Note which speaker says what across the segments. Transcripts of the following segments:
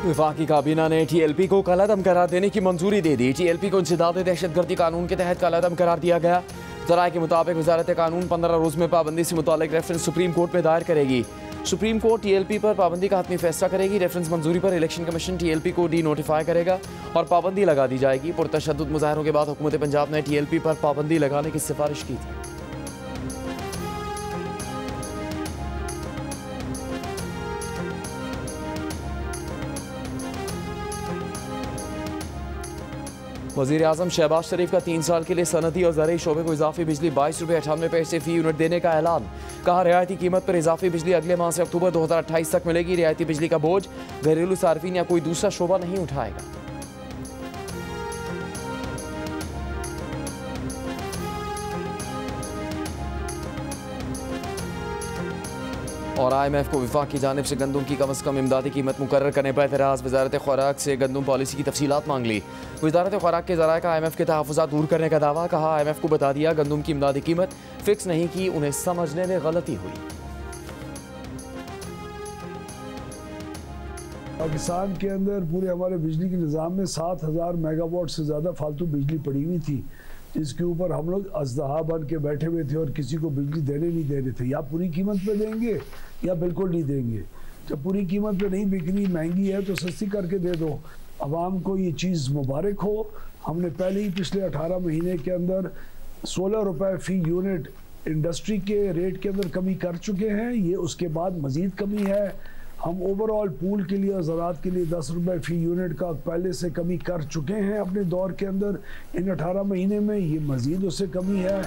Speaker 1: वफाकी काबीना ने TLP को कलादम करार देने की मंजूरी दे दी। TLP को इंसदाद दहशतगर्दी कानून के तहत कलादम करार दिया गया। ज़राए के मुताबिक वजारत कानून 15 रोज़ में पाबंदी से मुतालिक रेफरेंस सुप्रीम कोर्ट में दायर करेगी। सुप्रीम कोर्ट TLP पर पाबंदी का हतमी फैसला करेगी। रेफरेंस मंजूरी पर इलेक्शन कमीशन TLP को डी नोटिफाई करेगा और पाबंदी लगा दी जाएगी। पुरतशद्दुद मुजाहरों के बाद हुकूमत पंजाब ने TLP पर पाबंदी लगाने की सिफारिश की थी। वज़ीर आज़म शहबाज शरीफ का 3 साल के लिए सनती और ज़राई शोबे को इजाफी बिजली 22 रुपये 98 पैसे फी यूनिट देने का ऐलान। कहा रियायती कीमत पर इजाफी बिजली अगले माह से अक्टूबर 2028 तक मिलेगी। रियायती बिजली का बोझ घरेलू सार्फिन या कोई दूसरा शोबा नहीं उठाएगा। और IMF को विफाक की जानिब से गंदम की कम अज़ कम इमदादी कीमत मुकर्रर करने पर एतराज़। वज़ारत खुराक से गंदम पॉलिसी की तफसीलात मांग ली। वज़ारत खुराक के ज़राए का IMF के तहफ़्फ़ुज़ात दूर करने का दावा। कहा IMF को बता दिया गंदम की इमदादी कीमत फिक्स नहीं की, उन्हें समझने में गलती हुई।
Speaker 2: पाकिस्तान के अंदर पूरे हमारे बिजली के निज़ाम में 7000 मेगावाट से ज़्यादा फालतू बिजली पड़ी हुई थी, जिसके ऊपर हम लोग अज़दहा बन के बैठे हुए थे और किसी को बिजली देने नहीं दे रहे थे। या पूरी कीमत पे देंगे या बिल्कुल नहीं देंगे। जब पूरी कीमत पे नहीं बिक रही, महंगी है, तो सस्ती करके दे दो। आवाम को ये चीज़ मुबारक हो। हमने पहले ही पिछले 18 महीने के अंदर 16 रुपये फ़ी यूनिट इंडस्ट्री के रेट के अंदर कमी कर चुके हैं। ये उसके बाद मज़ीद कमी है। हम ओवरऑल पूल के लिए और ज़राअत के लिए 10 रुपये फ़ी यूनिट का पहले से कमी कर चुके हैं अपने दौर के अंदर। इन 18 महीने में ये मज़ीद उससे कमी है।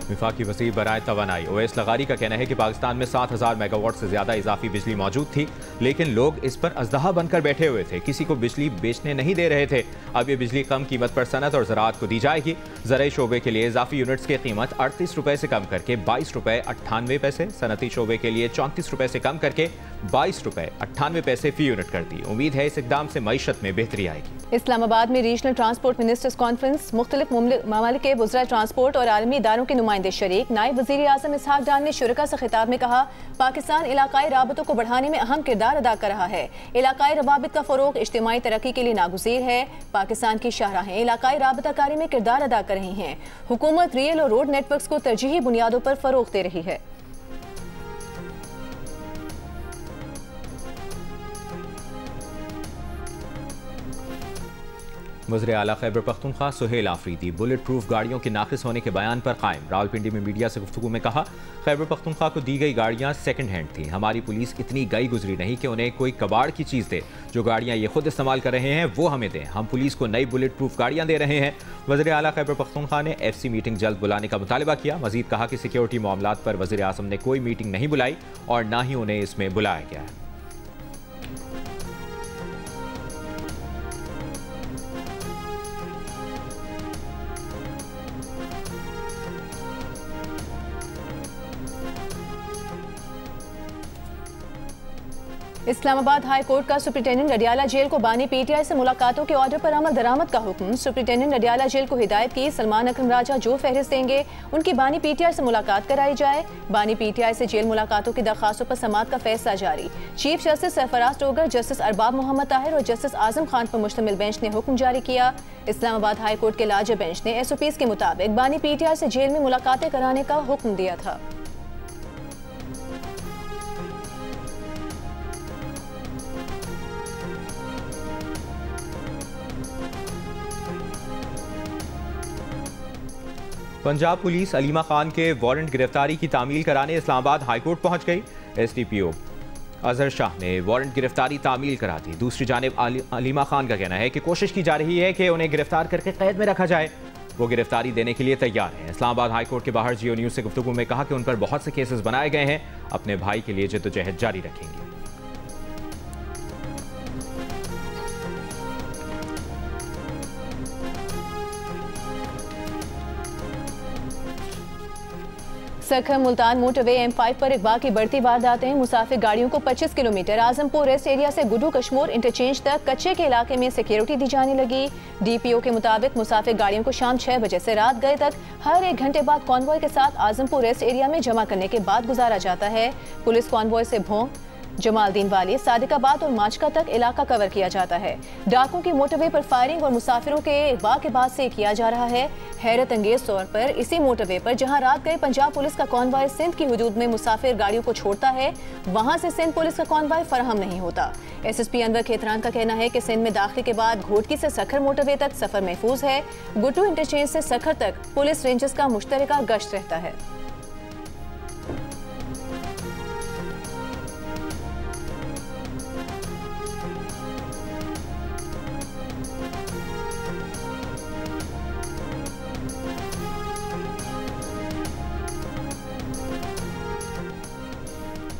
Speaker 3: वफाकी वज़ीर बराए तवानाई ओवैस लगारी का कहना है कि पाकिस्तान में 7000 मेगावाट से ज़्यादा इजाफी बिजली मौजूद थी, लेकिन लोग इस पर अज़दहा बनकर बैठे हुए थे, किसी को बिजली बेचने नहीं दे रहे थे। अब ये बिजली कम कीमत पर सनत और ज़राअत को दी जाएगी। ज़राई शोबे के लिए इजाफी यूनिट्स की कीमत 38 रुपये से कम करके 22 रुपये 98 पैसे, सनती शोबे के लिए 34 रुपये से कम करके 22 रुपये 98 पैसे फी यूनिट कर दी। उम्मीद है इस इकदाम से मईशत में बेहतरी आएगी।
Speaker 4: इस्लामाबाद में रीजनल ट्रांसपोर्ट मिनिस्टर्स कॉन्फ्रेंस, मुख्तलिफ ममालिक के वज़राए ट्रांसपोर्ट और आलमी इदारों के नुमाइंदे शरीक। नायब वज़ीर आज़म इसहाक डार ने शुरका से खिताब में कहा, पाकिस्तान इलाकाई राबतों को बढ़ाने में अहम किरदार अदा कर रहा है। इलाकाई रवाबित का फ़रोग़ इज्तिमाई तरक्की के लिए नागुज़ीर है। पाकिस्तान की शाहराहें इलाकाई राबताकारी में किरदार अदा कर रही हैं। हुकूमत रेल और रोड नेटवर्क्स को तरजीही बुनियादों पर फ़रोग़ दे रही है।
Speaker 3: वज़ीर आला खैबर पख्तूनख्वा सुहेल आफरीदी बुलेट प्रूफ गाड़ियों के नाक़िस होने के बयान पर कायम। रावलपिंडी में मीडिया से गुफ्तगू में कहा, खैबर पख्तूनख्वा को दी गई गाड़ियाँ सेकंड हैंड थी। हमारी पुलिस इतनी गई गुजरी नहीं कि उन्हें कोई कबाड़ की चीज़ दे। जो गाड़ियाँ ये खुद इस्तेमाल कर रहे हैं वो हमें दें। हम पुलिस को नई बुलेट प्रूफ गाड़ियाँ दे रहे हैं। वज़ीर आला खैबर पख्तूनख्वा ने FC मीटिंग जल्द बुलाने का मुतालबा किया। मज़ीद कहा कि सिक्योरिटी मामलात पर वज़ीर आज़म ने कोई मीटिंग नहीं बुलाई और ना ही उन्हें इसमें बुलाया गया है।
Speaker 4: इस्लामाबाद हाई कोर्ट का सुप्रिंटेंडेंट अडियाला जेल को बानी PTI से मुलाकातों के ऑर्डर पर अमल दरामद का हुक्म। सुप्रिंटेंडेंट अडियाला जेल को हिदायत की, सलमान अकरम राजा जो फहरिस्त देंगे उनकी बानी PTI से मुलाकात कराई जाए। बानी PTI से जेल मुलाकातों की दरखास्तों पर समाअत का फैसला जारी। Chief justice Sarfaraz Togar, justice Arbab Mohammad Tahir और जस्टिस आजम खान पर मुश्तमिल बेंच ने हुक्म जारी किया। इस्लामाबाद हाई कोर्ट के लार्जर बेंच ने SOPs के मुताबिक बानी PTI से जेल में मुलाकातें कराने का हुक्म दिया था।
Speaker 3: पंजाब पुलिस अलीमा खान के वारंट गिरफ्तारी की तामील कराने इस्लामाबाद हाईकोर्ट पहुंच गई। SDPO अजहर शाह ने वारंट गिरफ्तारी तामील करा दी। दूसरी जानिब अलीमा खान का कहना है कि कोशिश की जा रही है कि उन्हें गिरफ्तार करके कैद में रखा जाए। वो गिरफ्तारी देने के लिए तैयार हैं। इस्लामाबाद हाईकोर्ट के बाहर जियो न्यूज़ से गुफ्तगू में कहा कि उन पर बहुत से केसेस बनाए गए हैं, अपने भाई के लिए जद्दोजहद जारी रखेंगे।
Speaker 4: सखर मुल्तान मोटरवे M5 पर इकबाल की बढ़ती वारदातें। मुसाफिर गाड़ियों को 25 किलोमीटर आजमपुर रेस्ट एरिया से गुड्डू कश्मोर इंटरचेंज तक कच्चे के इलाके में सिक्योरिटी दी जाने लगी। DPO के मुताबिक मुसाफिर गाड़ियों को शाम 6 बजे से रात गए तक हर 1 घंटे बाद कॉन्वॉय के साथ आजमपुर रेस्ट एरिया में जमा करने के बाद गुजारा जाता है। पुलिस कॉन्वॉय से भोंग जमालदीन वाली, सादिकाबाद और माचका तक इलाका कवर किया जाता है। डाकुओं की मोटरवे पर फायरिंग और मुसाफिरों के बाके-बाद से किया जा रहा है। हैरत अंगेज तौर पर इसी मोटरवे पर जहां रात गए पंजाब पुलिस का कॉन्वॉय सिंध की हुदूद में मुसाफिर गाड़ियों को छोड़ता है, वहां से सिंध पुलिस का कॉन्वॉय फराहम नहीं होता। SSP अनवर खेतरान का कहना है कि सिंध में दाखिले के बाद घोटकी से सखर मोटरवे तक सफर महफूज है। गुट्टू इंटरचेंज से सखर तक पुलिस रेंजर्स का मुश्तरका गश्त रहता है।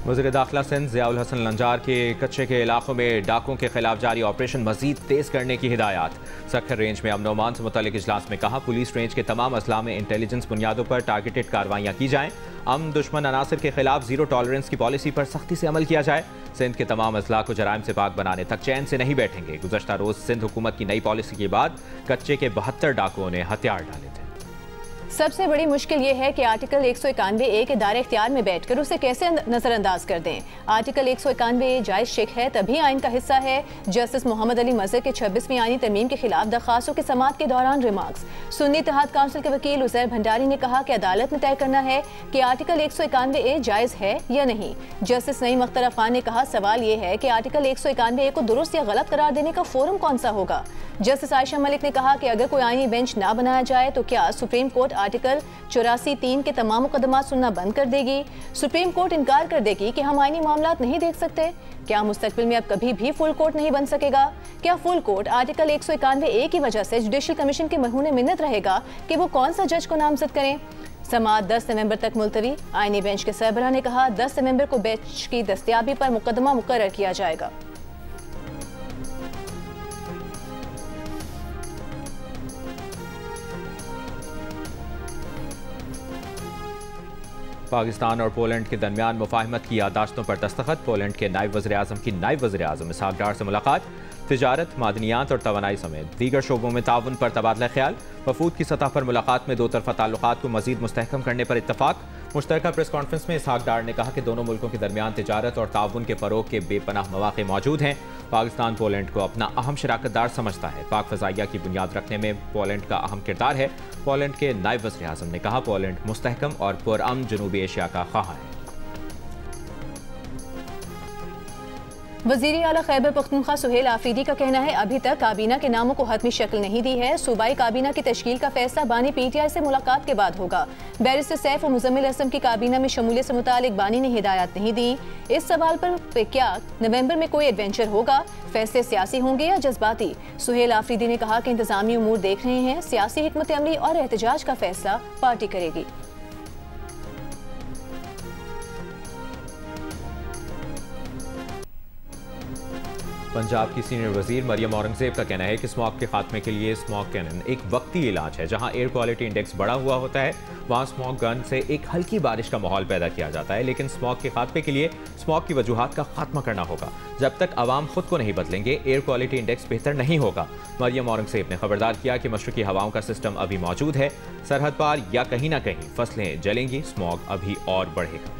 Speaker 3: वज़ीर दाखिला सिंध ज़ियाउल हसन लंजार के कच्चे के इलाकों में डाकुओं के खिलाफ जारी ऑपरेशन मजीद तेज करने की हिदायत। सखर रेंज में अमन अमान से मुतल्लिक इजलास में कहा, पुलिस रेंज के तमाम अजला में इंटेलिजेंस बुनियादों पर टारगेटेड कार्रवाइयाँ की जाएँ। अमन दुश्मन अनासर के खिलाफ जीरो टॉलरेंस की पॉलिसी पर सख्ती से अमल किया जाए। सिंध के तमाम अजला को जराइम से पाक बनाने तक चैन से नहीं बैठेंगे। गुज़श्ता रोज सिंध हुकूमत की नई पॉलिसी के बाद कच्चे के 72 डाकुओं ने हथियार डाले थे।
Speaker 4: सबसे बड़ी मुश्किल ये है कि आर्टिकल 191A के दायरे इख्तियार में बैठकर उसे कैसे नजरअंदाज कर दें। आर्टिकल 191A जायज शेख है, तभी आइन का हिस्सा है। जस्टिस मोहम्मद अली मज़हर के 26वीं आईनी तरमीम के खिलाफ दरखास्तों की समाअत के दौरान रिमार्क्स। सुन्नी इत्तेहाद काउंसिल के वकील उज़ैर भंडारी ने कहा कि अदालत ने तय करना है कि आर्टिकल 191A जायज है या नहीं। जस्टिस नईम अख्तर खान ने कहा, सवाल ये है कि आर्टिकल 191A को दुरुस्त या गलत करार देने का फोरम कौन सा होगा। जस्टिस आयशा मलिक ने कहा कि अगर कोई आईनी बेंच ना बनाया जाए तो क्या सुप्रीम कोर्ट आर्टिकल 84(3) के तमाम मुकदमात सुनना बंद कर देगी। सुप्रीम कोर्ट इनकार कर देगी कि हम आईनी मामलात नहीं देख सकते। क्या मुस्तकबिल में अब कभी भी फुल कोर्ट नहीं बन सकेगा? क्या फुल कोर्ट आर्टिकल 191A की वजह से जुडिशल कमीशन के मरहून मिन्नत रहेगा कि वो कौन सा जज को नामजद करें? समाअत 10 नवंबर तक मुलतवी। आईनी बेंच के सरबराह ने कहा, 10 नवंबर को बेंच की दस्तयाबी पर मुकदमा मुकर्रर किया जाएगा।
Speaker 3: पाकिस्तान और पोलैंड के दरमियान मुफाहमत की यादाश्तों पर दस्तखत। पोलैंड के नायब वज़ीर आज़म की नायब वज़ीर आज़म इसहाक डार से मुलाकात। तिजारत, मादनियात और तवानाई समेत दीगर शोबों में ताउन पर तबादला ख्याल। वफूद की सतह पर मुलाकात में दो तरफ़ा ताल्लुकात को मज़ीद मुस्तहकम करने पर इत्तफाक। मुश्तरका प्रेस कॉन्फ्रेंस में इसहाक डार ने कहा कि दोनों मुल्कों के दरमियान तिजारत और ताउन के फ़रोग के बेपनाह मौक़े मौजूद हैं। पाकिस्तान पोलैंड को अपना अहम शराकतदार समझता है। पाक फ़ज़ाइया की बुनियाद रखने में पोलैंड का अहम किरदार है। पोलैंड के नायब वज़ीर आज़म ने कहा, पोलैंड मुस्तहकम और पुरअमन जनूबी एशिया का ख्वाह है।
Speaker 4: वज़ीर आला खैबर पख्तूनख्वा सुहेल आफरीदी का कहना है, अभी तक काबीना के नामों को हतमी शक्ल नहीं दी है। सूबाई काबीना की तश्कील का फैसला बानी PTI से मुलाकात के बाद होगा। बैरिस्टर सैफ और मुजम्मिल असलम की काबीना में शमूलियत से मुतालिक बानी ने हिदायत नहीं दी। इस सवाल पर क्या नवंबर में कोई एडवेंचर होगा? फैसले सियासी होंगे या जज्बाती? सुहेल आफरीदी ने कहा कि इंतजामी उमूर देख रहे हैं, सियासी हिकमत अमली और एहतजाज का फैसला पार्टी करेगी।
Speaker 3: पंजाब की सीनियर वजीर मरियम औरंगजेब का कहना है कि स्मॉग के खात्मे के लिए स्मॉग कैनन एक वक्ती इलाज है। जहां एयर क्वालिटी इंडेक्स बढ़ा हुआ होता है, वहां स्मॉग गन से एक हल्की बारिश का माहौल पैदा किया जाता है। लेकिन स्मॉग के खात्मे के लिए स्मॉग की वजूहात का खात्मा करना होगा। जब तक आवाम खुद को नहीं बदलेंगे, एयर क्वालिटी इंडेक्स बेहतर नहीं होगा। मरियम औरंगजेब ने खबरदार किया कि मशरकी हवाओं का सिस्टम अभी मौजूद है। सरहद पार या कहीं ना कहीं फसलें जलेंगी, स्मॉग अभी और बढ़ेगा।